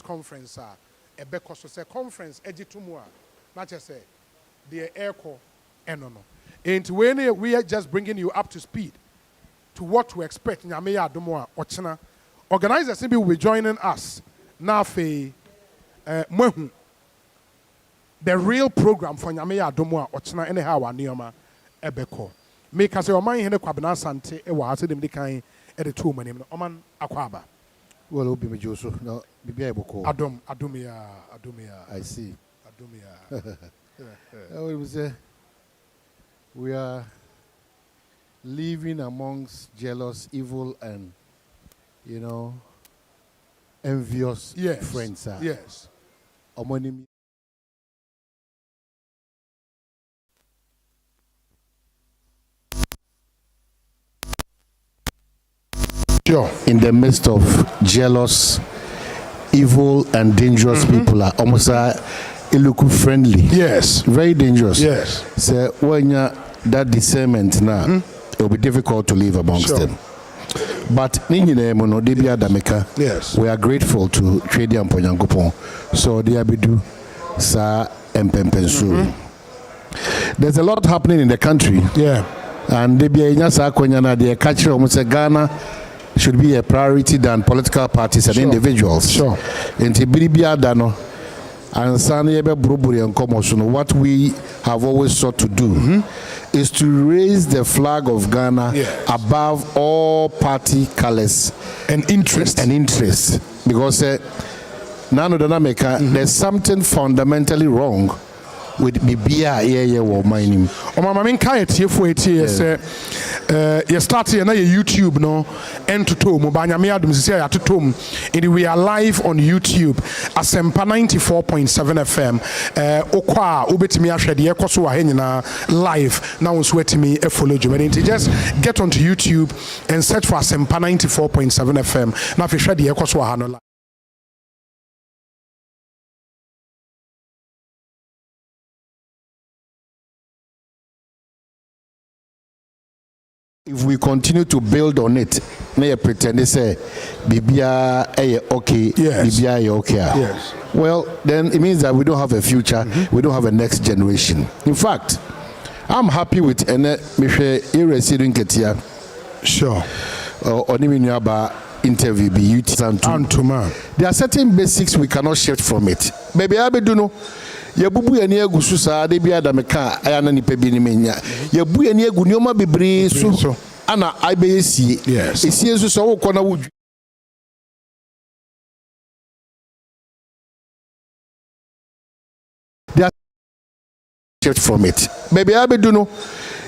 conference a because say conference ejitumua not just say the airco enono. And when we are just bringing you up to speed to what to expect nyameya adomo ochina organizers will be joining us now for the real program for nyameya adomo ochina anyhow anioma ebeko make us your mind hene kwabena sante e wa ase dem de kan e de to manim no oman akwaba well obi me joso na bibia eboko adumia I see adumia we are living amongst jealous, evil, and envious friends. Yes. Sure. In the midst of jealous, evil, and dangerous people are almost look friendly. Yes. Very dangerous. Yes. So when you that discernment now, it will be difficult to live amongst them. But yes, we are grateful to Trade and Ponyankopon. So they abidu sa empempensu. There's a lot happening in the country. Yeah. And the culture of Ghana should be a priority than political parties and individuals. Sure. And what we have always sought to do is to raise the flag of Ghana above all party colors and interests. Because there's something fundamentally wrong with Bibia or mining. You start here na YouTube no end to tom banya me adum say ya to tom and we are live on YouTube Asempa 94.7 FM okwa obetimi ahwede ekoso wa henyina live na wonso etimi e follow you just get onto YouTube and search for Asempa 94.7 FM na fi hwede ekoso wa no. If we continue to build on it, may pretend they say Bibia okay, Bibia okay. Yes. Well, then it means that we don't have a future, we don't have a next generation. In fact, I'm happy with Michelle Iresirin Ketia. Sure. Oniminyaba interview be Antuma. There are certain basics we cannot shift from it. Baby, I do know. Yabubu eni egu susa de bia da meka ayana ni pe bi ni menya yabu eni egu nyoma bebre so ana aibe esie esie so so wo kona wo shift from it baby abedu no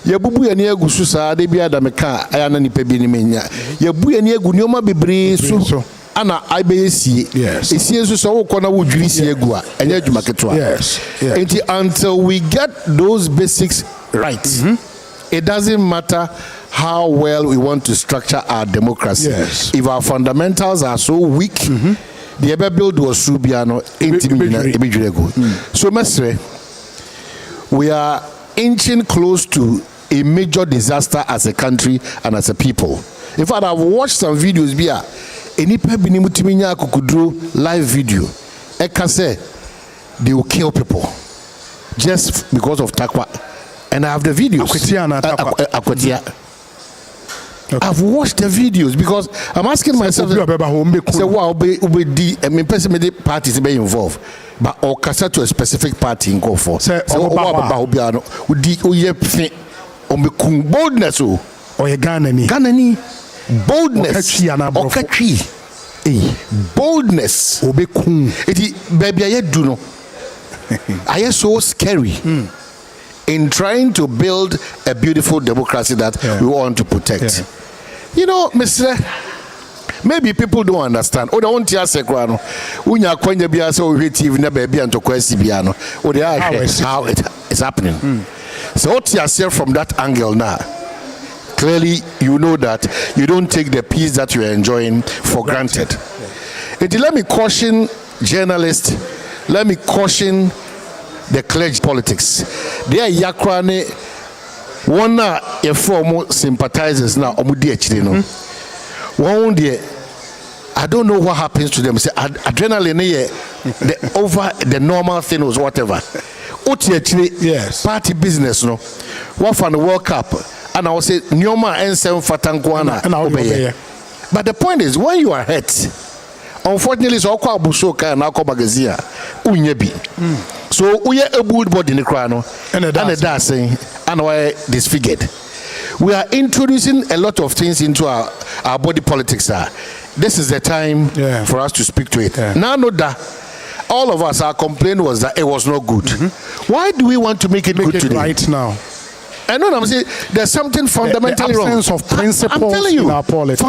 yabubu eni egu susa de bia da meka ayana ni pe bi ni menya yabu eni egu nyoma bebre so ana IBC until we get those basics right, it doesn't matter how well we want to structure our democracy. If our fundamentals are so weak, the ever build was Subiano. So Mestre, we are inching close to a major disaster as a country and as a people. In fact, I've watched some videos here. Any pebinimutiminya kukudro live video. Eka say they will kill people just because of takwa. And I have the videos. I've watched the videos because I'm asking myself, say wow, the parties be involved, but or kasa to a specific party in go for. Say boldness or Ghanani. Boldness boldness baby I do know I am so scary in trying to build a beautiful democracy that we want to protect. You know, Mr. Maybe people don't understand. Or they want to say, "Grano, unya kwenye biya so creative na baby and to kwesi biano." Or they are how it is happening. So what you say from that angle now? Clearly, you know that you don't take the peace that you're enjoying for granted. Let me caution journalists, let me caution the clergy politics. They are yakrane, one a former sympathizers now, omudi echide no. One day, I don't know what happens to them. Say adrenaline the over the normal thing or whatever. Yes. Party business, no. What for the World Cup? And I will say Nyoma and Seven Fatanguana. But the point is, when you are hurt, unfortunately, so Okwa Busoka and Alco Bagazia, Unyebi. So we are a good body in the crano and a dancing and we're disfigured. We are introducing a lot of things into our body politics. This is the time for us to speak to it. Now, no that all of us, our complaint was that it was not good. Why do we want to make it good today? Right now. I know what I'm saying. There's something fundamentally wrong. The absence of principles I'm telling you, in our politics.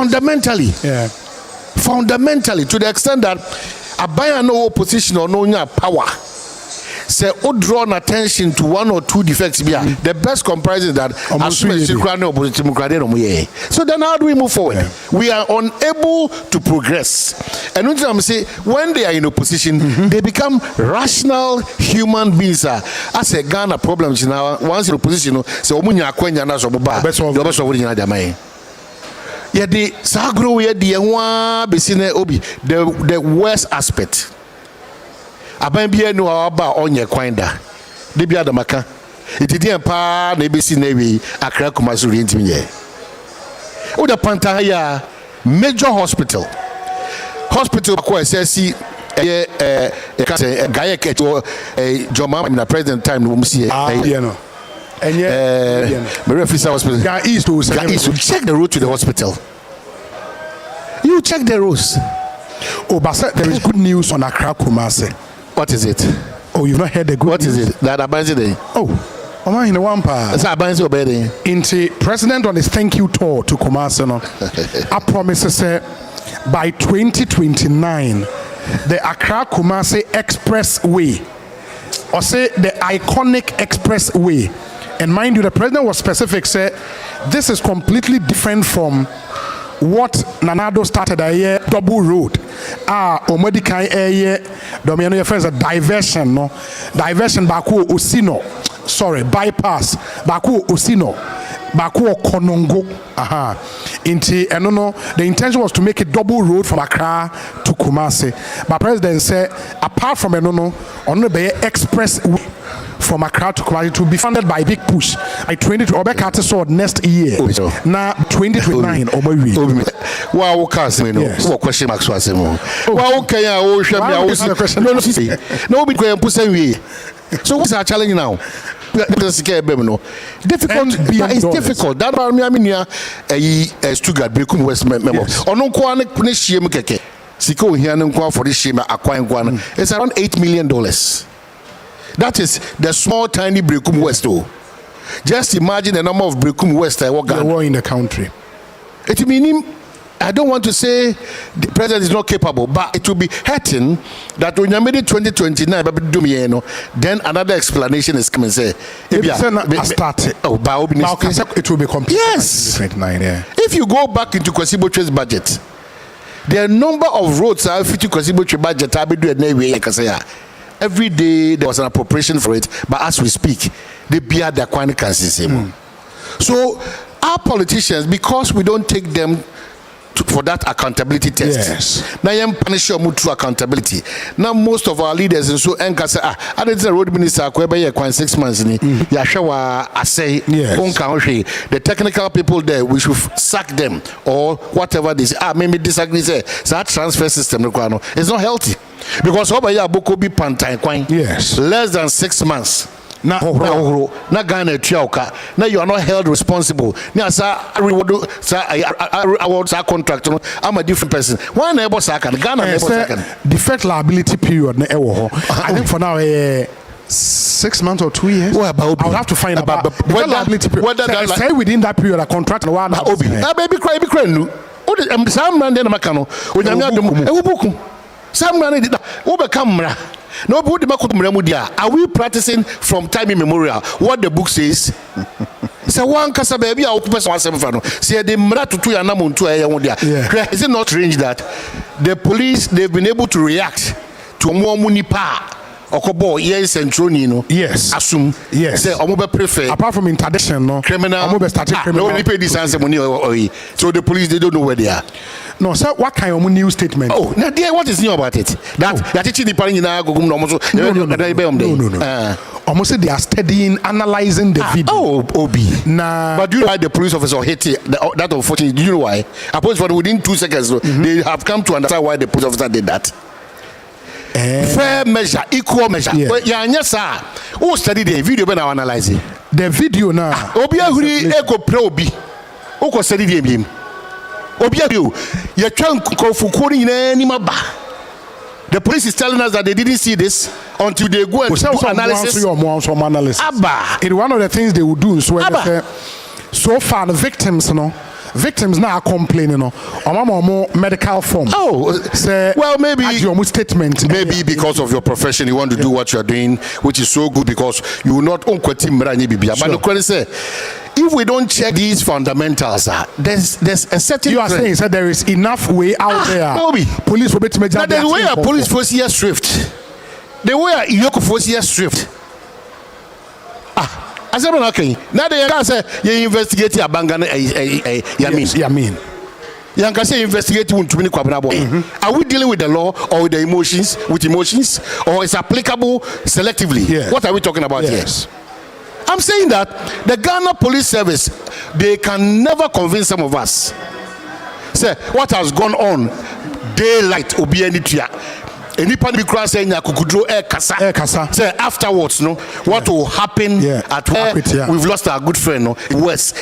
fundamentally, to the extent that a buyer no opposition or no power. Say, draw attention to one or two defects. The best comparison is that so then how do we move forward? We are unable to progress. And I'm saying, when they are in opposition, they become rational human beings. As a Ghana problems now, once in opposition, so the worst aspect. Abambia no aba onye kwanda de bia da maka itidien pa na ebesi na wi akra komaso rentimi ye o da panta ya major hospital ko SSC gaye keto Joma na president time no msi no enye Merefisa hospital Ga East check the road to the hospital. You check the roads. Oh, but there is good news on Accra Kumasi. What is it? Oh, you've not heard the good news? What is it? That Abanzi Day. Oh, I'm in the one part. That's Abanzi Obedi. Into president on his thank you tour to Kumasi. I promise by 2029, the Accra Kumasi Expressway, or say the iconic expressway. And mind you, the president was specific. Say this is completely different from what Nanado started a year double road. Omodikai a year, Domiano your friends a diversion, no diversion Baku Osino, sorry, bypass Baku Osino, Baku Konongo. Inti and no, the intention was to make a double road from Accra to Kumasi. But president said, apart from no, on the express from Accra to Kumasi to be funded by big push. I 20 to Obekate sword next year. Now 2029 Omowi. Wow, Casimir, no question marks was him. Wow, okay, I will show me. No, be going to put some. So what's our challenge now? Difficult. It's difficult. That I mean, Stuttgart, Brekum West member. Or no, Kwane Punishim Keke. Siko here and for this shame acquiring it's around $8 million. That is the small, tiny Brekum West. Just imagine the number of Brekum West I walk in the country. It means I don't want to say the president is not capable, but it will be hurting that when you made it 2029, then another explanation is coming. Say, it will be complete. Yes. 2029, yeah. If you go back into Kwasiboche's budget, the number of roads are fit to Kwasiboche budget. Every day there was an appropriation for it, but as we speak, they bear their quantities. So our politicians, because we don't take them for that accountability test. Now you punish your through accountability. Now most of our leaders and so say, I did the road minister 6 months in Osei. The technical people there, we should sack them or whatever this. Maybe disagree. Say that transfer system is not healthy because less than 6 months. Now Ghana now you are not held responsible. Now awards our contract. I'm a different person. Why never second? Ghana defect liability period. I think for now 6 months or 2 years. What about? I'll have to find about liability period. Say within that period a contract one. Baby cry no. Some man then makano. Some man did camera. No, are we practicing from time immemorial what the book says? So one casa baby, I'll put some say the mratu to Yanamun to Is it not strange that the police they've been able to react to more munipa? Okobo, yes, and Tronino. Yes. Assume. Yes. Say, prefer. Apart from interdiction, no. Criminal. Criminal. No, only pay this answer money. So the police, they don't know where they are. No, sir, what kind of new statement? Oh, now dear, what is new about it? That teaching the parent no. Almost they are studying, analyzing the video. Oh, Obi. Nah. But do you know why the police officer hit it? That unfortunately, do you know why? I suppose within 2 seconds, they have come to understand why the police officer did that. Fair measure, equal measure. Yeah, yes, sir. Who study the video when I analyze it? The video now. Obi ahuri ego pro obi. Who ko study the him? Obi ahuri. You can't confukuri ni maba. The police is telling us that they didn't see this until they go and do analysis. It's one of the things they will do. So far, the victims, victims now are complaining, more medical form. Oh, well, maybe your statement. Maybe because of your profession, you want to do what you are doing, which is so good because you will not own But the question say, if we don't check these fundamentals, there's a certain. You are saying that there is enough way out there. Maybe. Police will be to now the way a police force here swift, the way a Yoko force here swift. Asempa okay. Now they can say you investigate a bangana. Yamin. You can say investigate Are we dealing with the law or with the emotions? With emotions, or is applicable selectively? Yeah. What are we talking about here? I'm saying that the Ghana Police Service, they can never convince some of us. Say what has gone on, daylight will be any tria. Any part of the saying kasa. Say afterwards, what will happen at where we've lost our good friend, West.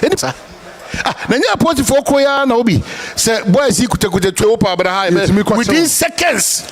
Say boys, he could within seconds.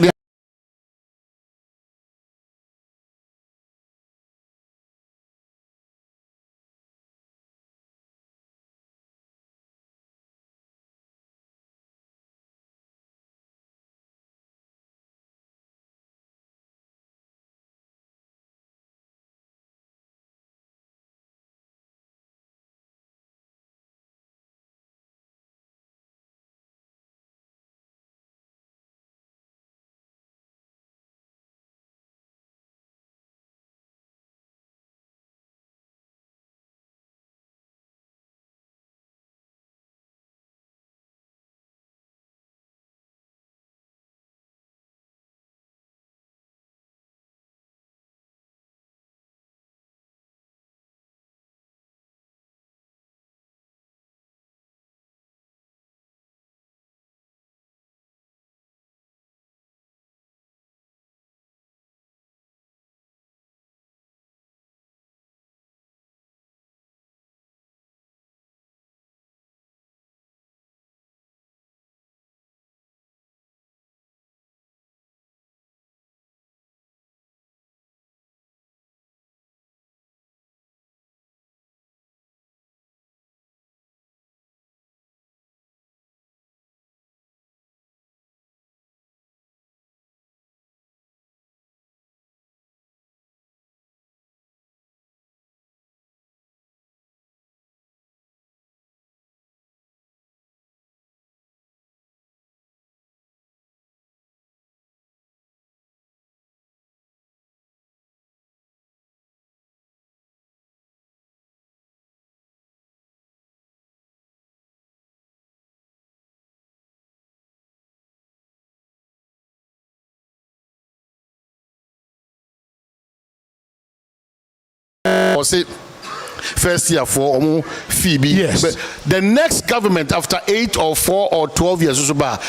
Say first year for Phoebe. Yes. But the next government after 8 or 4 or 12 years so ba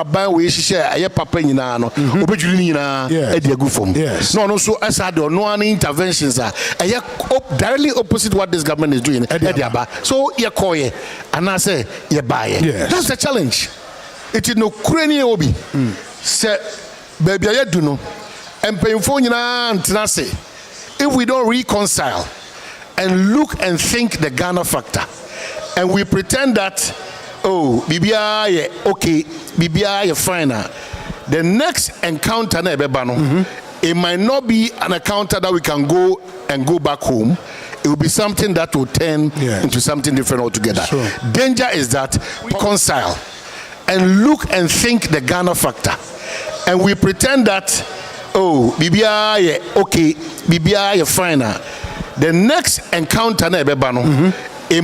ban we share aye papa nyina no obedwiri nyina e de agu fom. No so as had no any interventions directly opposite what this government is doing so ye koye and I say ye buy. That's the challenge. It is no kreni obi say baby aye do no empayfo nyina ntena say if we don't reconcile and look and think the Ghana factor, and we pretend that, oh, BBI, okay, BBI, fine. The next encounter, it might not be an encounter that we can go back home. It will be something that will turn into something different altogether. Sure. Danger is that we reconcile and look and think the Ghana factor, and we pretend that, oh, BBI, okay, BBI, fine. The next encounter, it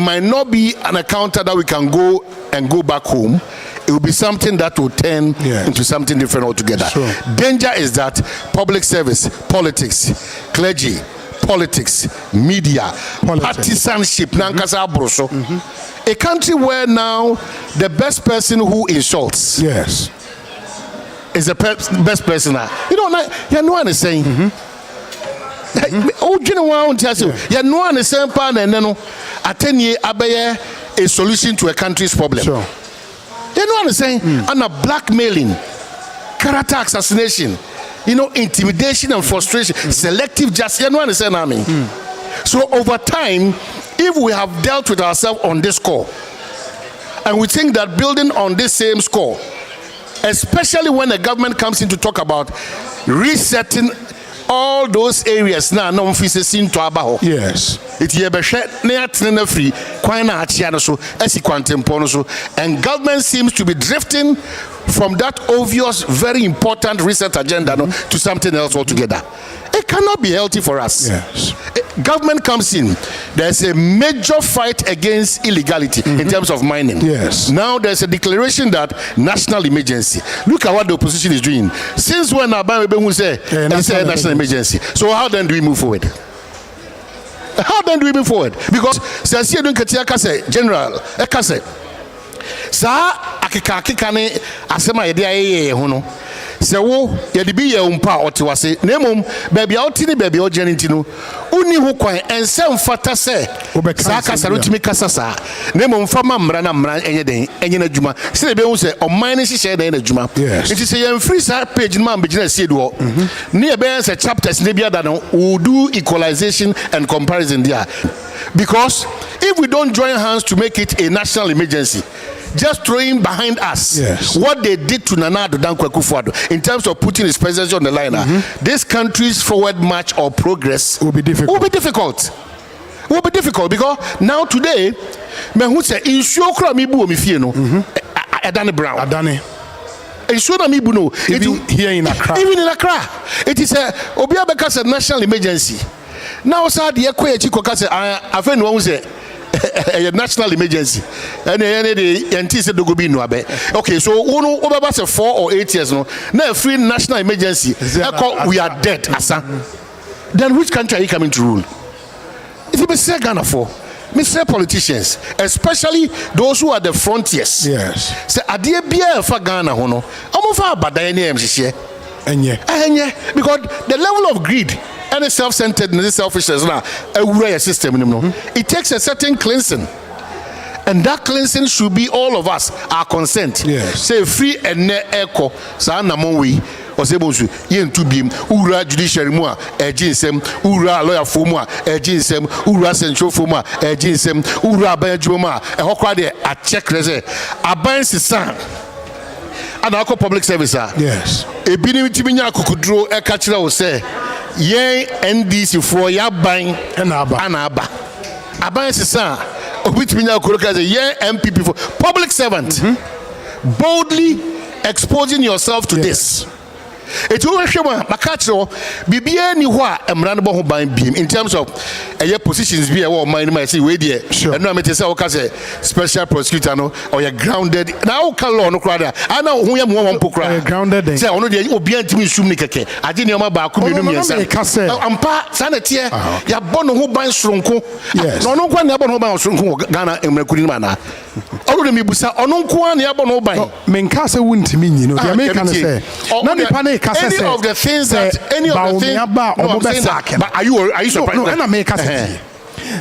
might not be an encounter that we can go back home. It it will be something that will turn into something different altogether. Sure. Danger is that public service, politics, clergy, politics, media, partisanship, nankasa abroso. A country where now the best person who insults is the best person. You know what I'm saying? Oh, you know what I'm saying? You know what I'm saying? A solution to a country's problem. Sure. You know what I'm saying? And a blackmailing, character assassination, intimidation and frustration, selective justice. You know what I'm saying? I mean, so over time, if we have dealt with ourselves on this score, and we think that building on this same score, especially when the government comes in to talk about resetting all those areas now, no seem to abaho. Yes. It free, and government seems to be drifting from that obvious, very important reset agenda to something else altogether. It cannot be healthy for us. Yes. Government comes in, there's a major fight against illegality in terms of mining. Yes. Now there's a declaration that national emergency. Look at what the opposition is doing. Since when Abamu say national emergency? So how then do we move forward? How then do we move forward? Because since you don't get General Ekase, sa akika ne asema yede ayeye ho no se wo yede bi ye umpa otewase na emom baby a otini baby o jeni no uni ho kwan ense mfata se sa kasa rotimi kasa sa na emom fama mra na mra enye den enye na djuma se be hu se o man ne hihye den na djuma it is a free side page man be gina se do ne e be say chapters ne bia da no we do equalization and comparison there. Because if we don't join hands to make it a national emergency, just throwing behind us what they did to Nana Addo Dankwa Akufo-Addo in terms of putting his presidency on the line, this country's forward march or progress will be difficult. Will be difficult because now today, me who say insure kra mi bu o mi fie no, Adani Brown. Adani. Insure na mi bu no. Even here in Accra. Even in Accra, it is a Obiabeka said national emergency. Now, sir, the Ekwe Chikoka said, I friend one say a national emergency. And the anti-said the Gobino abe. Okay, so over 4 or 8 years no. Now a free national emergency. We are dead, asa. Then which country are you coming to rule? If you say Ghana for, Mr. Politicians, especially those who are the frontiers. Yes. Say adie bia for Ghana hono. Omofa abada ni emhihye. Enye. Because the level of greed and self-centeredness, selfishness, a system, it takes a certain cleansing. And that cleansing should be all of us, our consent. Yes. Say free and echo, Sana Monwe, or Sebonsu, Yen to beam, Ura judiciary moa, a ginsem, Ura lawyer foma, a ginsem, Ura central foma, a ginsem, Ura Bayajuma, a Hokrade, a check rese, a binds the son. And our public service. Yes. A binim Timinya Kukudro, a catcher will say, Yea, NDC for ya buying and Abba. Aban Sisa, which means as a year MPP for public servant, boldly exposing yourself to this. It will show Makacho, BBA ni wa emranabo who buying beam in terms of a positions be a war mind my see way sure. And no me say okaze special prosecutor no or you grounded now can law no crowd I know who am one pokra grounded say ono dey obi antimi sum ni keke ade ne o ma ba ko menu miensa ampa sanete ya bono ho ban soronko no no kwa ne bono ho ban soronko Ghana emrakuri ma na ono de mebusa ono nko na ya bono ho ban menka se wuntimi nyi no dey make can say no me pa any of the things that any of the things but are you surprised? No, and I make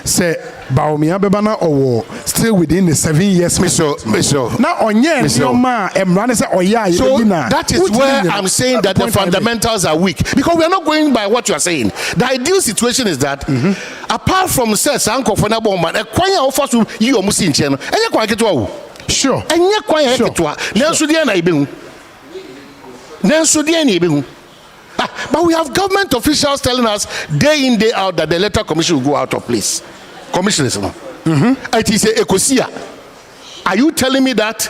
say Baumia Bebana or still within the 7 years. So now on your man and say oh yeah. So that is where I'm saying that the fundamentals are weak because we are not going by what you are saying. The ideal situation is that apart from says uncle for na bomb a kwanya offer to you or musi nche no enye kwa keto sure enye kwanya keto na so dia na ibehu. But we have government officials telling us day in, day out that the electoral commission will go out of place. Commissioners, it is a Ekosiia. Are you telling me that?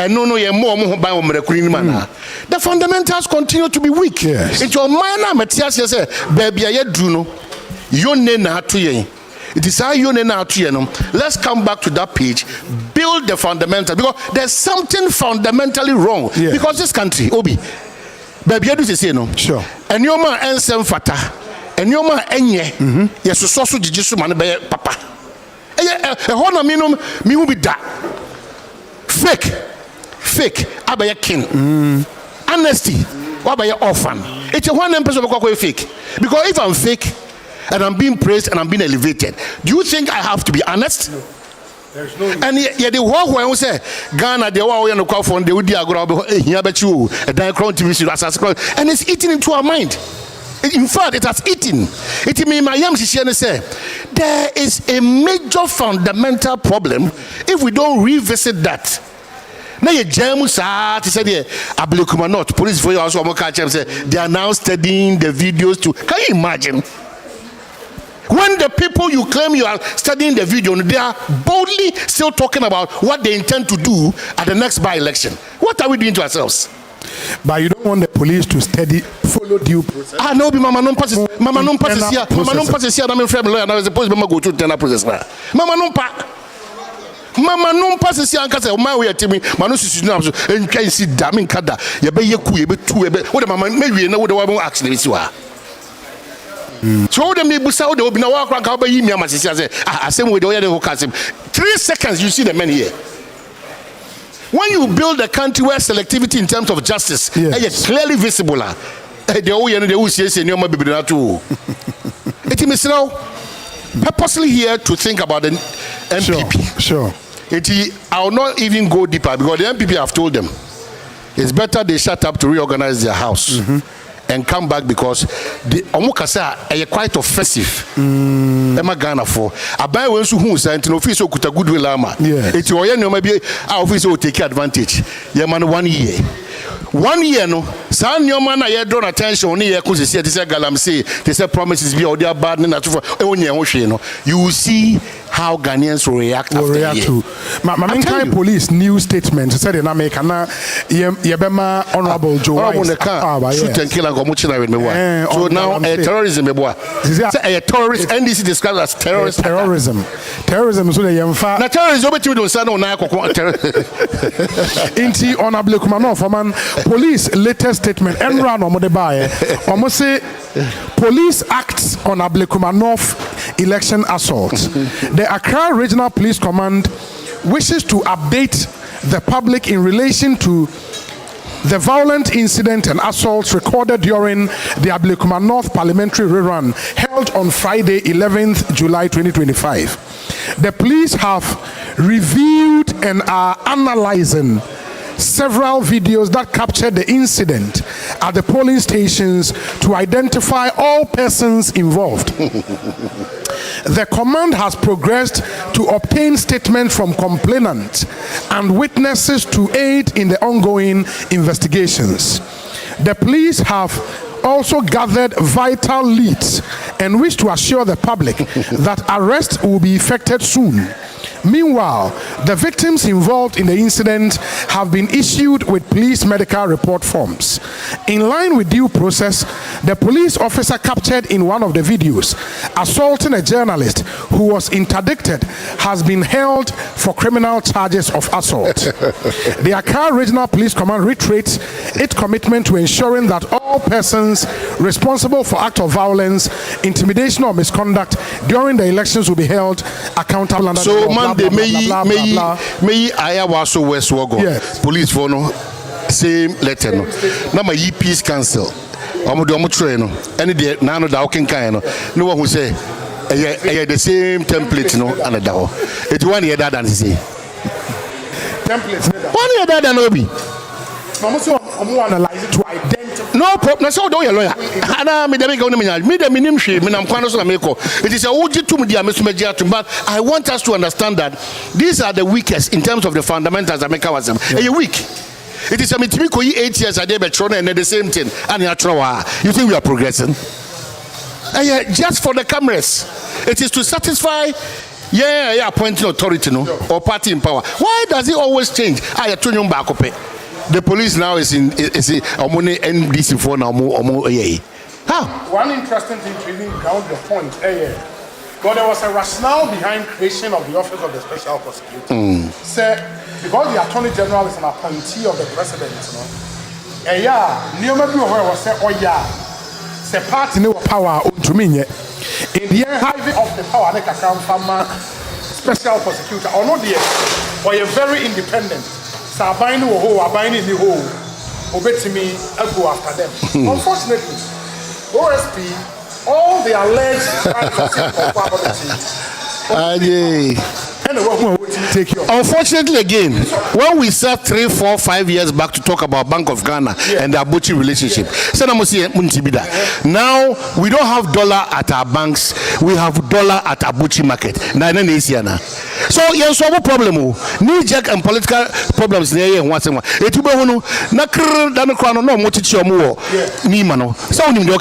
No, you're more the fundamentals continue to be weak. Yes. Into a minor Matthias says, baby, I do no. Your name to ye. It is how you know. Let's come back to that page. Build the fundamental, because there's something fundamentally wrong. Because this country, Obi, baby, I do say no. Sure. And your man ensem fata, and your man enye. Yes, so jijisu man be papa. A honor minimum me will be that. Fake. Abaya king. Honesty. Abaya orphan. It's a one person who fake. Because if I'm fake and I'm being praised and I'm being elevated, do you think I have to be honest? No. There's no. And yet the war when we say Ghana, the war on the call for the Udia here bet you a diacron TV and it's eating into our mind. In fact, it has eaten. It means my young sister say there is a major fundamental problem if we don't revisit that. Now you James said Ablekuma not police for you also say they are now studying the videos too. Can you imagine? When the people you claim you are studying the video, they are boldly still talking about what they intend to do at the next by-election. What are we doing to ourselves? But you don't want the police to follow due process. Ah, no, Mama non passes here. Mama non passes here. I'm in frame lawyer. Now is supposed to go to tender process. Mama non passes here. And say, "My way, Timmy. Manu is now and can see damning kada. You be yeku, you be two. What the mama maybe you know what the woman actually is. So the me busa the obi na wa kra ka ba yi mi amasisi say asem we the way they hook us 3 seconds you see the men here. When you build a country where selectivity in terms of justice is clearly visible, the old and the UCS and your baby too. It is now purposely here to think about the MPP. Sure. I will not even go deeper because the MPP have told them it's better they shut up to reorganize their house. And come back because the omukasa are quite offensive. Emma Ghana for a buy when who sent an officer could a goodwill armor. It's your maybe our officer will take advantage. Yeah, man, 1 year. 1 year no, son your man I drawn attention only because they said Galam say they said promises be all their bad and you will see how Ghanaians will react to my police new statement said in America na yebema honorable Joe shoot and kill and go much with me. So now terrorism a terrorist NDC described as terrorism so the yemfa na terrorism obeti do say no na inti honorable Kumano for man police latest statement enra no mo de bae omo say police acts on Ablekumanov election assault. The Accra Regional Police Command wishes to update the public in relation to the violent incident and assaults recorded during the Ablekumanov parliamentary rerun held on Friday, 11th July 2025. The police have reviewed and are analyzing several videos that captured the incident at the polling stations to identify all persons involved. The command has progressed to obtain statements from complainants and witnesses to aid in the ongoing investigations. The police have also gathered vital leads and wish to assure the public that arrests will be effected soon. Meanwhile, the victims involved in the incident have been issued with police medical report forms. In line with due process, the police officer captured in one of the videos assaulting a journalist who was interdicted has been held for criminal charges of assault. The Accra Regional Police Command reiterates its commitment to ensuring that all persons responsible for acts of violence, intimidation, or misconduct during the elections will be held accountable under the law. They may I was so West Wogo police for no same letter no. Now my peace council. I'm train any day now that can kind no one who say the same template no and that it's 1 year that than say template 1 year that than Obi. Analyze it to identify. No problem. So do your lawyer. Ana me dem go me dem nim hwe me nam kwano so na me ko. It is a oji tum dia me so me gia tum, but I want us to understand that these are the weakest in terms of the fundamentals that make us weak. It is a mitimi ko 8 years a day be tro na the same thing and you tro you think we are progressing? Just for the cameras. It is to satisfy appointing authority no or party in power. Why does it always change? The police now is in NDC for now. One interesting thing to even ground the point. But there was a rationale behind creation of the office of the special prosecutor. Say, because the attorney general is an appointee of the president, near was say, oh yeah, say party no power to me. In the hiving of the power, they can come from special prosecutor or not the or you're very independent. So I bind the whole, obey to me, I go after them. Unfortunately, OSP, all the alleged crimes of property. Unfortunately, again, when we sat 3, 4, 5 years back to talk about Bank of Ghana and the Abuchi relationship, now we don't have dollar at our banks, we have dollar at Abuchi market. So yes, so what problem? Knee jerk and political problems near here once in one. It will be no crown no motichi or more. Nimano. So you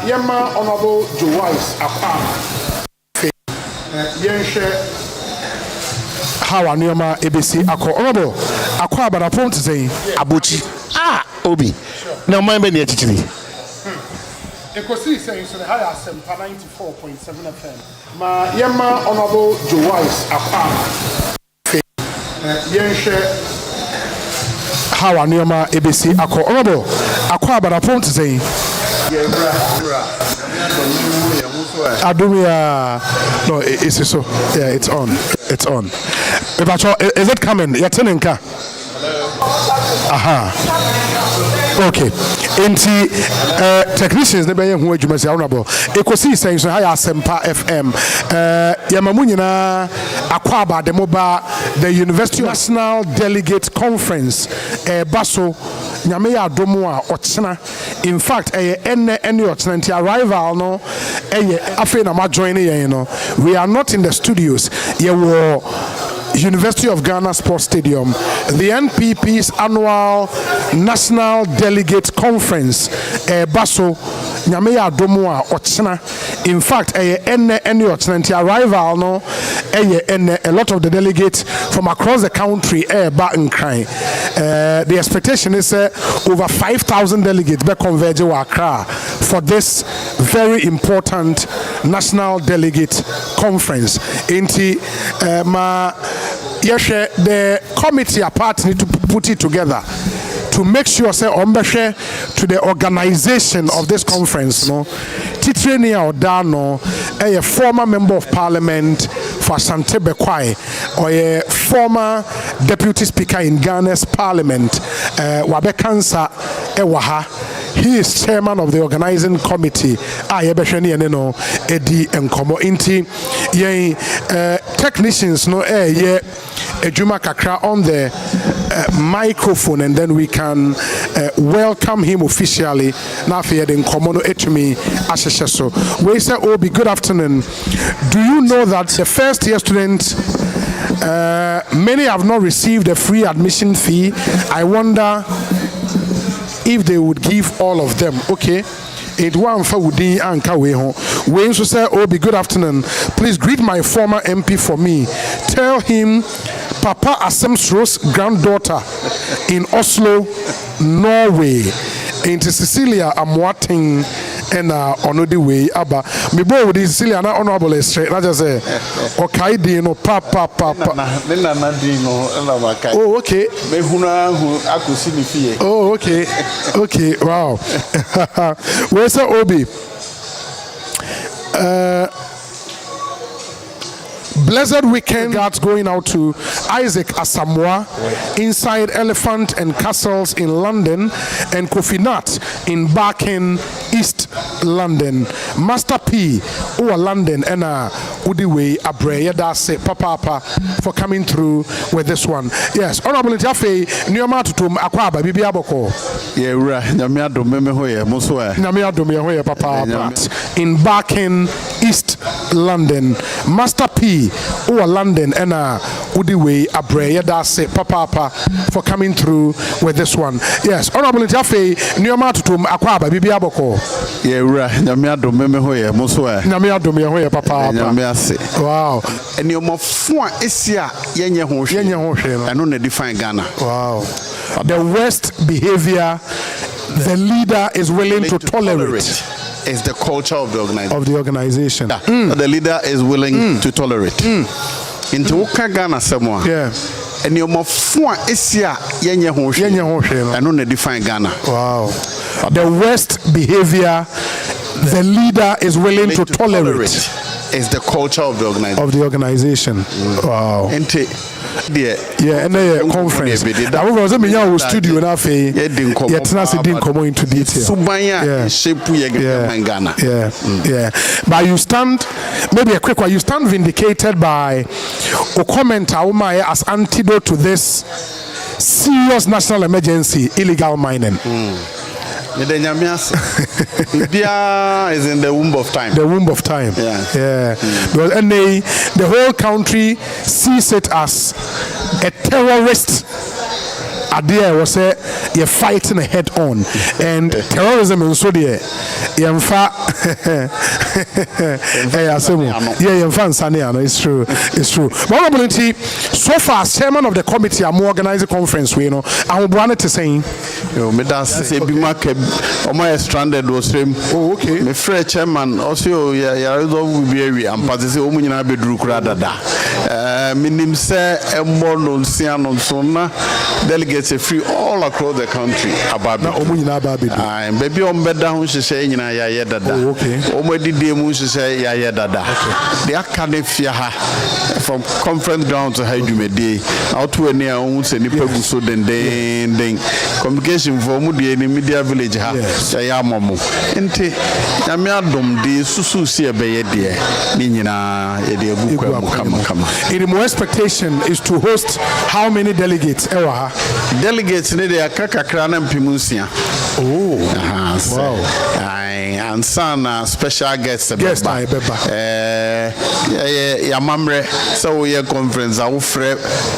Yama Honorable Joyce Apam. How are Nioma ABC Ako Honorable Aqua but a point to say Abuchi. Obi. Now my many actually. Ekosiisen so the high Asempa 94.7 FM. Ma Yama Honorable Joyce Apam. How are Nioma ABC Ako Honorable Aqua but a point to say Adumia, no, it's so. Yeah, it's on. It's on. Is it coming? You're turning car. Aha. Okay. Inti technicians ne bɛyɛ ho adwuma sɛ honorable Ekosiisen so high Asempa FM yamamu nyina akwa aba de moba the University National Delegate Conference baso nyame ya adomo a ɔkyena in fact enne ɔkyena nti arrival no afei na ma join yɛn no we are not in the studios yɛwɔ University of Ghana Sports Stadium, the NPP's annual National Delegate Conference, Baso, Nyameya Domoa, Ochna. In fact, arrival no, a lot of the delegates from across the country, back and crying. The expectation is over 5,000 delegates be converge to Accra for this very important National Delegate Conference. Yes, the committee apart need to put it together to make sure say share to the organization of this conference. No, Titrenia Odano, a former member of parliament for Asante Bekwai, or a former deputy speaker in Ghana's parliament, Wabekansa Ewaha. He is chairman of the organizing committee. Yebesheni eneno edi enkomo inti ye technicians no ejuma kakra on the microphone, and then we can welcome him officially. Na fe de enkomo no etumi ahehye so. We say Obi, good afternoon. Do you know that the first year students many have not received a free admission fee? I wonder if they would give all of them. Okay. It one for Woody and Kaweho. We also say, Obi, good afternoon. Please greet my former MP for me. Tell him Papa Asem's granddaughter in Oslo, Norway. Into Cecilia, I'm watching and on the way. Abba, me boy with Cecilia, not honorable straight. I just say, okay, Dino, Papa. Oh, okay. Oh, okay. Okay, wow. Where's the Obi? Blessed weekend cards going out to Isaac Asamoah inside Elephant and Castles in London, and Kofi Nat in Barking, East London. Master P over London and Udiwe Abre Yadase Papa for coming through with this one. Yes, Honorable Jaffe, Nyama Tutum Akwaba Bibi Aboko. Yeah, Nyamiado Memehoya, Moswa. Nyamiado Mehoya Papa in Barking, East London. Master P over London and Udiwe Abre Yadase Papa for coming through with this one. Yes, Honorable Jaffe, Nyama Tutum Akwaba Bibi Aboko. Yeah, Nyamiado Memehoya, Moswa. Nyamiado Mehoya Papa. Wow. And your more fun is here, Yenya Hoshe, and on a define Ghana. Wow. The worst behavior the leader is willing to tolerate. is the culture of the organization. The leader is willing to tolerate. Into Ghana somewhere. Yeah. And your mofua isia yenye ho and no define Ghana. Wow. The worst behavior the leader is willing to tolerate is the culture of the organization. Wow. And yeah, and the conference. I was in our studio now. Yet not didn't come into detail. Yeah. But you stand, maybe a quick one. You stand vindicated by a comment as antidote to this serious national emergency, illegal mining. Is in the womb of time. The womb of time. Yeah. Because the whole country sees it as a terrorist idea. Was you're fighting head on, and terrorism is so there. It's true. But so far, chairman of the committee, I'm organizing conference. You know, I wanted to say, stranded was him. Oh, okay. My friend chairman also, will be and participate. Omuna be drew crada. Minim say a more non delegates free all across the country. About baby on bed down, she say, oh, okay. Omedi demu she say dada. The academia from conference ground to Haidumede out to any ounce and Nipaguso then communication for Mudi in the media village ha say Yamomo. Ente Yamiadom de Susu see be dear Nina the more expectation is to host how many delegates? Delegates need a Kakakran and Pimusia. Oh, wow. And son special guests. Yes, I Yamamre, so we are conference, our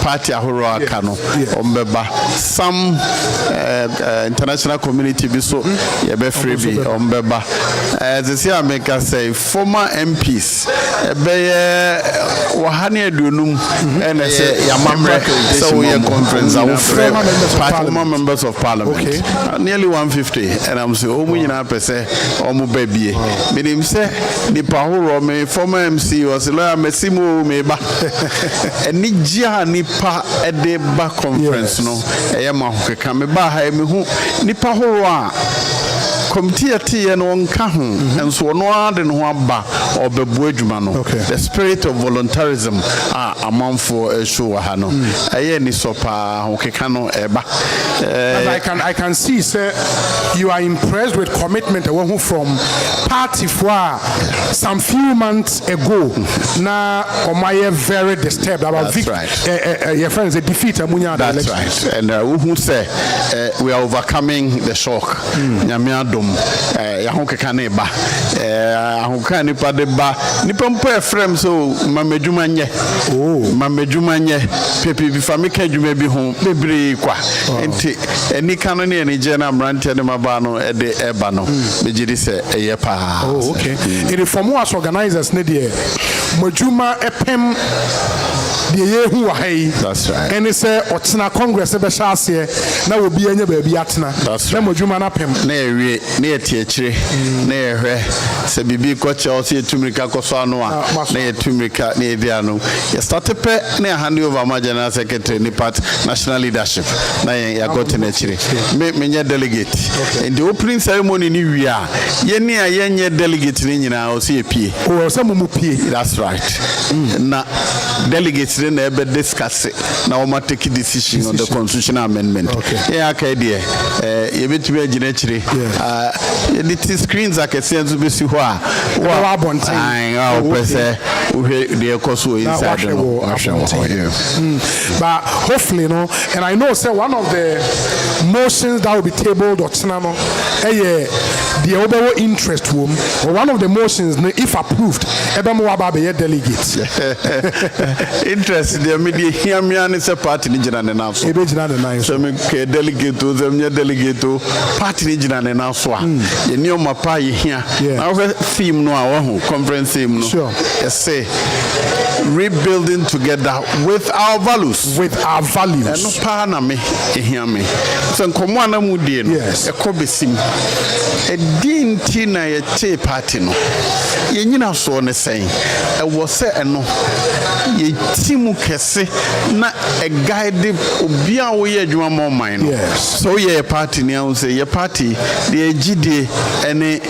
party Ahura Kano, Ombeba. Some international community be so Yabe Freebie, Ombeba. As the Sia Maker say, former MPs, Wahania Dunum, and Yamamre, so we are conference, our former members of parliament. Nearly 150, and I'm so say, Omu baby. Meaning say, the power me former MC was a Messimo meba. And Nija Nipa at the back conference, no, Ayama come by me who Nipa Hora. Committee and one kahun and so no other than one bar or bebuejumano. The spirit of voluntarism among for a show hano. Ayeni sopa hokekano eba. I can see, sir, you are impressed with commitment from party for some few months ago. Now, Omaye very disturbed about your friends, a defeat. That's right. And who say we are overcoming the shock. Nyamiado. Yahonkane ba ahonkane pa de ba nipampo efrem so mamedwuma nye mamedwuma nye pepe bi fa meka dwuma bi ho bebre kwa enti eni kanu ne eni je na mrante ne maba no e de eba no begiri se eye pa. Okay. It from us organizers ne de madwuma epem de ye hu wa hai. That's right. And it's otena congress be sha ase na obi anya ba bi atena na madwuma na pem na ewie na etiechire na ehwe se bibi ko Chelsea etumrika koso anu a na etumrika na ediano ya start pe na hand over my general secretary ni part national leadership na ya got na chire me nya delegate in the opening ceremony ni wi a ye ni a ye nya delegate ni nyina o se epie o se mu pie. That's right. Na delegates na ebe discuss na o ma take decision on the constitutional amendment. Yeah, okay there ye betumi agina chire the screens are kese nso besi ho a wa bonten pese we the Ekosiisen inside but hopefully no, and I know say one of the motions that will be tabled or no the overall interest room or one of the motions if approved ebemo wa ba be delegates interest the media hear me and say party ni jina ne na so e be jina ne na so me ke delegate to them delegate to party ni jina ne na so a ye ni o mapa ye hia now theme no a wo conference theme no yes say rebuilding together with our values and no pa na me hear me so nkomo na mu die no Yes. ekobesim edin ti na ye che party no ye nyina so ne sen wo se eno ye timu kese na a guide obia wo ye adwuma mo man no. Yes. So ye party ni an say ye party the GD any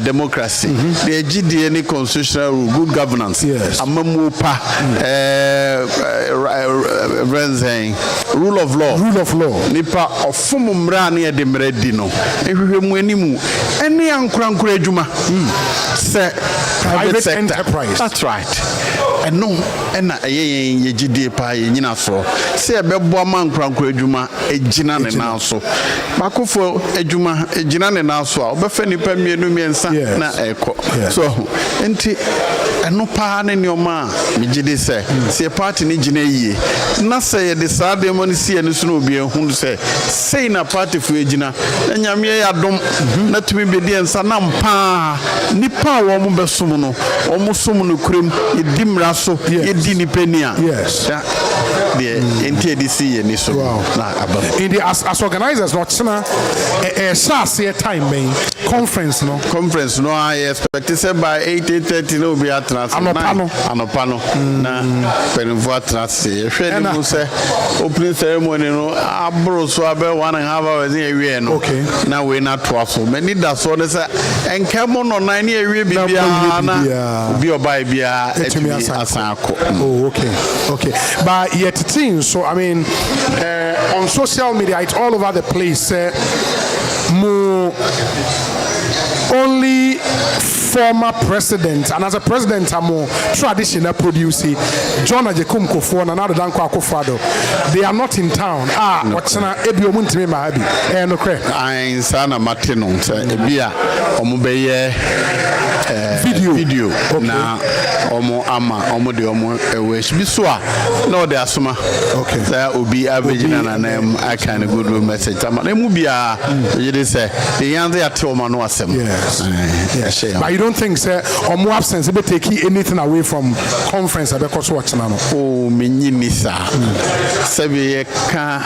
democracy, the GD any constitutional rule, good governance. Yes. Amamu pa rule of law. Rule of law. Nipa ofumu mra na ye de mredi no. Ehwehwe mu animu ene ankorankora adwuma. Say private sector enterprise. That's right. And no, and ye GD pa ye nyina so. Say bebo man ankorankora adwuma ejina ne na so. Bakofo adwuma ejina ne na so. Obefa nipa mienu miensa na eko. So enti eno pa ne nioma me GD say party ni gina yie. Na say de saa de mo ni sie ne so no obi ehunu say na party fu ejina na nyame ya dom na tumi be de nsa na mpa nipa wo mo besom no wo mo som no kurem yedimra so yedinipania. Yes. The NTDC and so in the as organizers not say time main conference no I expect to say by 8:30 no be at anopano na penfo atrase hwe ni mu say opening ceremony no abro so abe 1.5 hours ewie no na we na to so many da so ne say enkemo no 9 ewie bibia na bi obai bia etimi asan akọ. Oh, okay. But yet so I mean on social media it's all over the place. Only former president and as a president more traditional producer John Ajekum Kofo and another Danko Akufo-Addo, they are not in town. What's na ebi omuntime mahabi no kre ai sana matino ebia omubeye video na omo ama omo de omo wish bisua no de asoma say obi abegina na nam I kind of good message ama emu bia you dey say the yanze ate omo no asem. Yes. But you don't think say omo absence be take anything away from conference because watch na no? Oh menyini sa sebe ka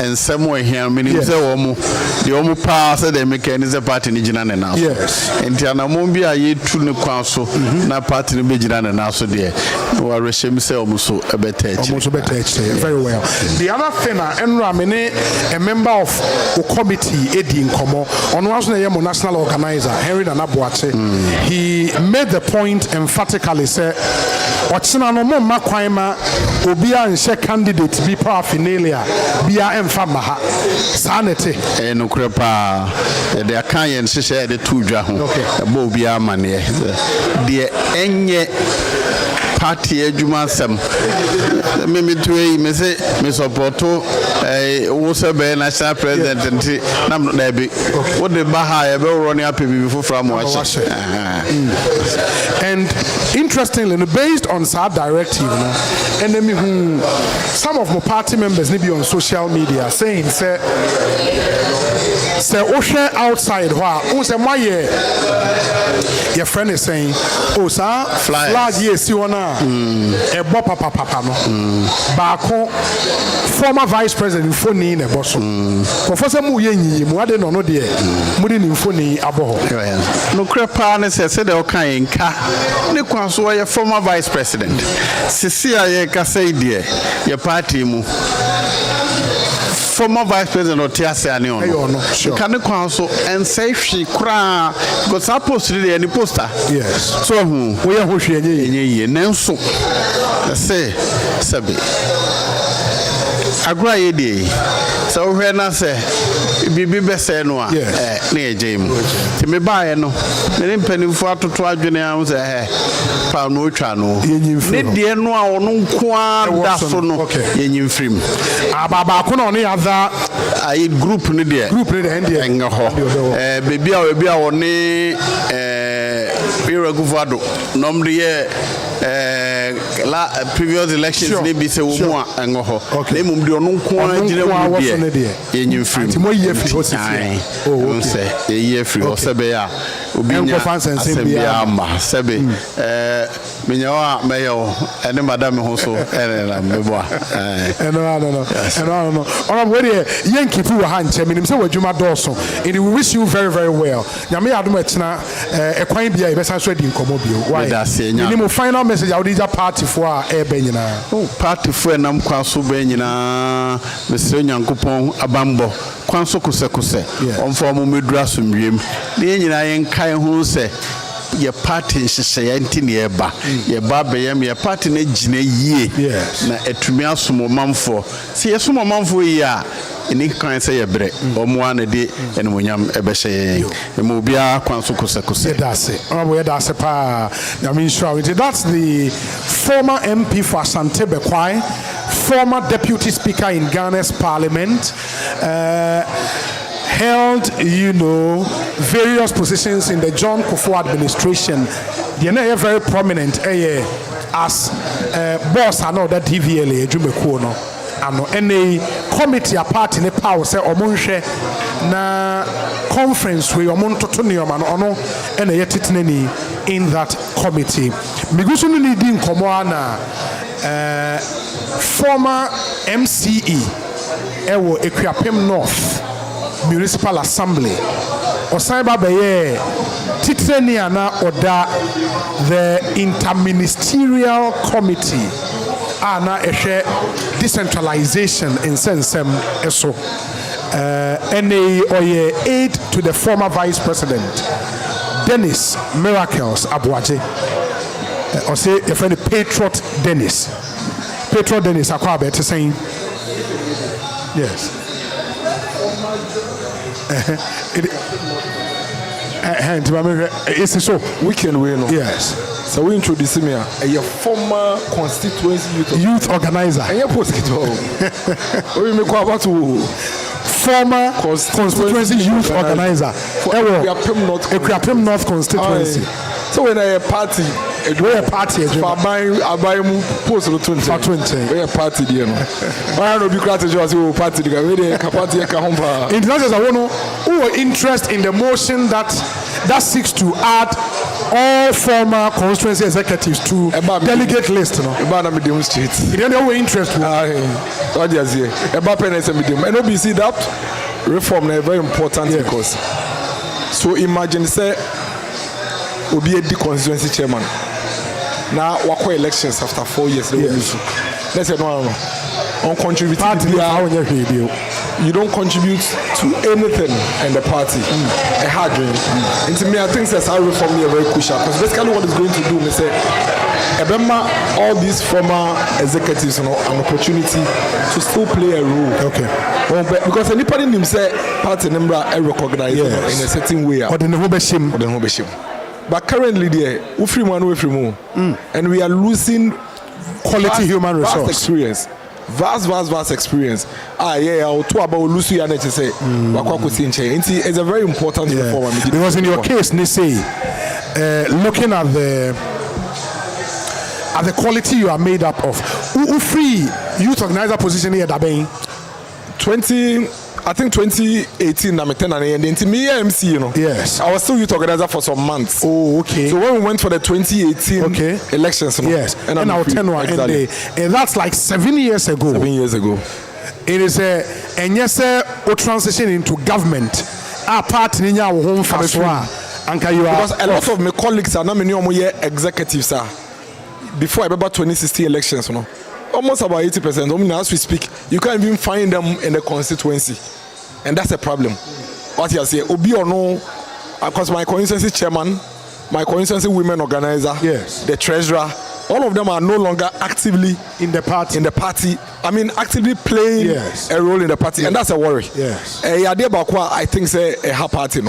ensemo ehia menim say omo the omo pa say the mechanic party ni gina na. Yes. Enti anamon bia ye tu ne kwan so na party ni be gina na so de wa reshem say omo so ebeta very well. The other thing enra me ne a member of a committee edi nkomo ono aso na ye mo national organizer Henry Nanabuache. He made the point emphatically say otsina no mo makwan ma obi a nhye candidate bi paraphernalia bia emfa maha sanete no krepa de akan ye nhye de tudwa ho bo obi amane de enye party adwuma sem me tuei me say me support wo se be national president nti na na be wo de baha e be run up before from watch. And interestingly based on our directive and then who some of my party members need be on social media saying say ocean outside who say my your friend is saying sir flag yes you wanna a papa no baako former vice president phone in a bosso professor mu yenyi mu ade no de mu de ni phone aboho no krepa ne say de okan nka ne kwaso ye former vice president sisi aye ka say de ye party mu former vice president Otiase ani ono can council and say she kra go supposed to any poster. Yes. So we are who she enye nenso say sabi agura ye dey so we na say bibi be say no a na eje mu ti me bae no ne mpanimfo atoto adwene am say pa no otwa no ne de no a ono nko da so no yenyimfrim ababa ko no ya za ai group ne de enga ho bebi a one Iraguado nom de previous elections Sure. maybe say Sure. woman and go. Okay. They mum do no kwa jina what's mu on the bie. day? Yenyu free. Anti mo year free host Aye. Oh, okay. Say the year free or sebe ya. Obi nya Enko fans and Asembia ama sebe menya wa meyo ene madam ho so ene na meboa. No. All right, yen keep you hand che minim say wadwuma dɔɔso. And we wish you very very well. Nyame adom etna ekwan bia e besa so adi nkomo bio. Why? Minim final message I would party for ebe nyina. Oh, party for nam kwa so be nyina mesɛ Nyankopɔn abambo kwan so kose onfo mo medura so mwiem ne nyina yen kai ho sɛ ye party nhyehyɛ nti ne eba ye ba beyam ye party na gina yie na etumi asomo manfo sɛ ye somo manfo yi a ini kan sɛ ye bre omo ana de enumonyam ɛbɛhyɛ yen emu obia kwan so kose that's it. That's it. I mean, sure. That's the former MP for Asante Bekwai, former deputy speaker in Ghana's parliament, held, various positions in the John Kufuor administration. They are very prominent as boss and all that DVLA, Jumekuno. And any committee apart in the power say omonhwe na conference we omontoto ne oma no ena yetitneni in that committee migusu no leading nkomo ana former MCE ewo Ekosiisen North Municipal Assembly Osei beye titreni ana oda the interministerial committee ana ehwe decentralization in sensem eso NA oye aid to the former vice president Dennis Miracles Abuaje or say a friend Patriot Dennis akwa be saying yes it's so weekend we know yes. So we introduce me a former constituency youth organizer. And you post it all. We make about to former constituency youth organizer. Ekosiisen North constituency. So when I party, I buy post to 20. We a party there. I don't be crowded just party. We party international who interest in the motion that seeks to add all former constituency executives to delegate list. About me demonstrate. You know interest. What you say? About penance and medium. And we see that reform is very important because. So imagine say. Will be a constituency chairman. Now, what elections after 4 years? Let's say no. On contribute. You don't contribute to anything in the party. A hard dream. And to me, I think that's how reform is very crucial because basically what it's going to do, me say, all these former executives an opportunity to still play a role. Okay. Because anybody himself party member are recognized in a certain way. Or the But currently, there, and we are losing quality human resource experience. Vast experience. I'll talk about Lucy and say, it's a very important reform. Because in your case, they say, looking at the quality you are made up of, who free youth organizer position here, Dabein? 2018, I'm 10 and me MC, Yes. I was still youth organizer for some months. Oh, okay. So when we went for the 2018 elections, yes, and our 10 one, exactly. And that's like 7 years ago. 7 years ago. It is and yes, a transition into government. Our part in our home first one. Because a lot of my colleagues are not many executives before about 2016 elections, almost about 80%. I mean, as we speak, you can't even find them in the constituency, and that's a problem. What you say, Obi or no, because my constituency chairman, my constituency women organizer, yes, the treasurer, all of them are no longer actively in the party. I mean, actively playing a role in the party, and that's a worry. Yes. I think say a half party,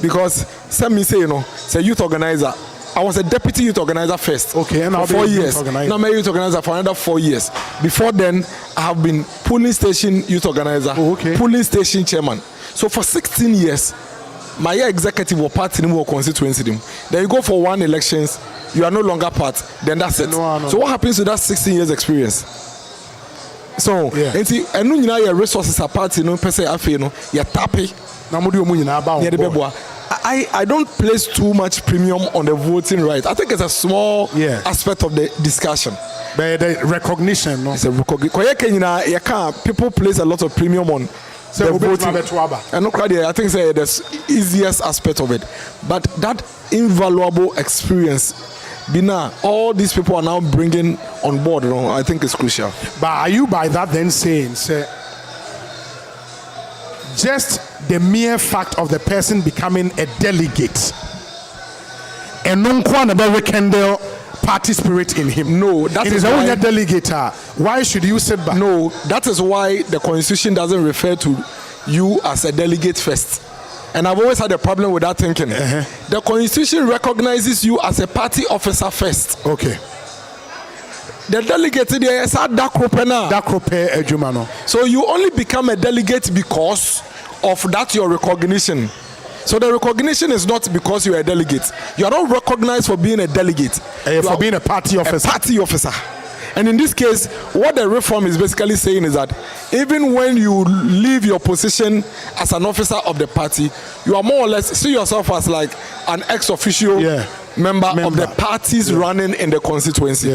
because some say say youth organizer. I was a deputy youth organizer first. Okay, and for 4 years. Now I'm a youth organizer for another 4 years. Before then, I have been polling station youth organizer, polling station chairman. So for 16 years, my executive or party or constituency. Then you go for one elections, you are no longer part, then that's it. No. So what happens to that 16 years experience? So, and see, and you know your resources are part, per se, you're tappy. I don't place too much premium on the voting right. I think it's a small aspect of the discussion. But the recognition, no? It's a recognition. People place a lot of premium on the voting. And I think it's the easiest aspect of it. But that invaluable experience, Bina, all these people are now bringing on board, I think it's crucial. But are you by that then saying, say, just the mere fact of the person becoming a delegate and non rekindle party spirit in him? No, that is only a delegate. Why should you sit back? No, that is why the constitution doesn't refer to you as a delegate first. And I've always had a problem with that thinking. The constitution recognizes you as a party officer first. Okay. The delegate there is at Ejumano. So you only become a delegate because of that your recognition. So the recognition is not because you are a delegate. You are not recognized for being a delegate. For being a party officer. A party officer. And in this case, what the reform is basically saying is that even when you leave your position as an officer of the party, you are more or less see yourself as like an ex-officio member of the parties running in the constituency.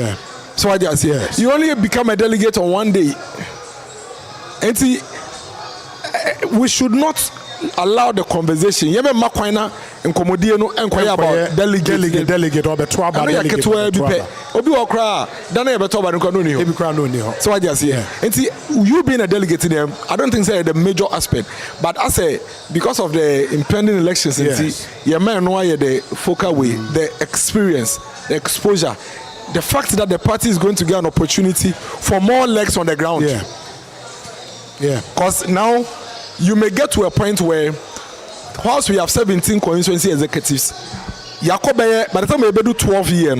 So I just you only become a delegate on one day. And see, we should not allow the conversation. Yeme makwana enkomodie no enkoya about delegate or beto aba delegate. Obi okra dan e beto aba no ni ho. Ebi kra no ni ho. So I just and see, you being a delegate in them, I don't think say the major aspect. But I say because of the impending elections, see, your man know the focal way, the experience, the exposure. The fact that the party is going to get an opportunity for more legs on the ground. Because now you may get to a point where, whilst we have 17 constituency executives, by the time we do 12 years,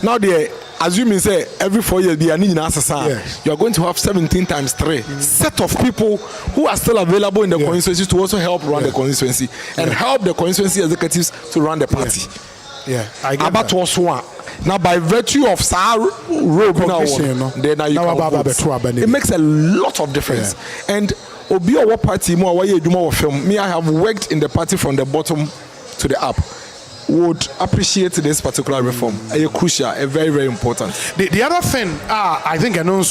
now they assuming say every 4 years you are going to have 17 times 3 set of people who are still available in the constituency to also help run the constituency and help the constituency executives to run the party. I get that. Now, by virtue of it makes a lot of difference. And Obi what party me, I have worked in the party from the bottom to the up. Would appreciate this particular reform. A crucial, a very, very important. The other thing, I think I know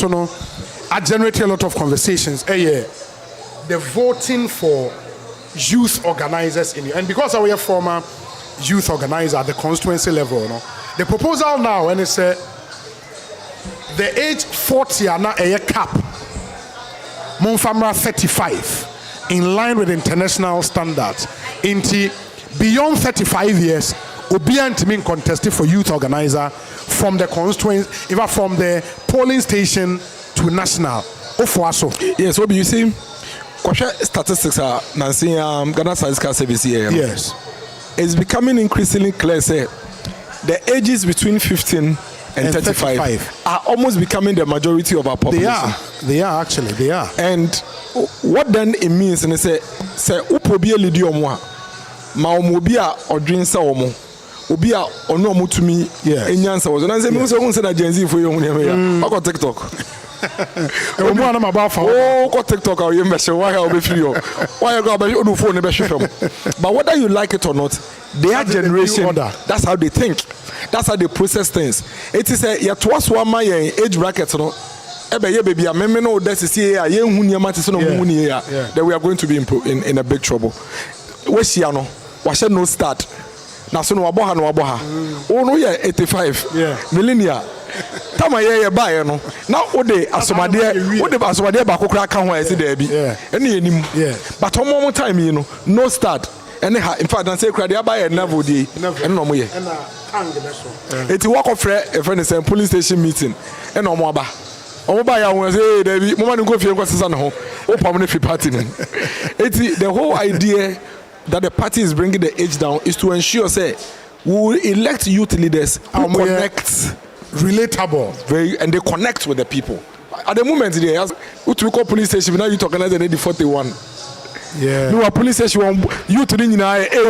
I generate a lot of conversations. The voting for youth organizers in you, and because I was a former youth organizer at the constituency level, the proposal now, and it's the age 40 are now a cap, Monfamra 35, in line with international standards. Into beyond 35 years, Obian Timin contested for youth organizer from the constituency, even from the polling station to national. Yes, what do you see? Statistics are Nancy Ghana Statistical Service here. Yes. It's becoming increasingly clear, say, the ages between 15 and 35 are almost becoming the majority of our population. They are actually. And what then it means, and say upobi elidi omo ma omobia odwinsa omo obi a ono omo tumi enyansa wo. Na say me say na Gen Z for you ya. Oko TikTok. Omo na maba fa. Oh, ko TikTok awo yem be she why obe free o. Why go be odu phone be hwefem. But whether you like it or not, their generation, that's how they think. That's how they process things. It is a twas one my age bracket, no. Baby, I remember no that's that we are going to be in a big trouble. Where's Yano? Was no start? Now so no waboha. Oh no, yeah, 85 millennia. Tama ye buy no. Now ode asomade ba kokra kan ho ese there bi. Ene enim. But one more time you know, no start. Anyhow, in fact, I say crowd buy a never day. And no more. It's walk of a friend is a police station meeting. And no more. Omoba was say David, Mama go for your home. Permanent party. It's the whole idea that the party is bringing the age down is to ensure say we will elect youth leaders who connect, relatable, and they connect with the people. At the moment, they have to call police station now. You organize the 41. Yeah, no police station. You to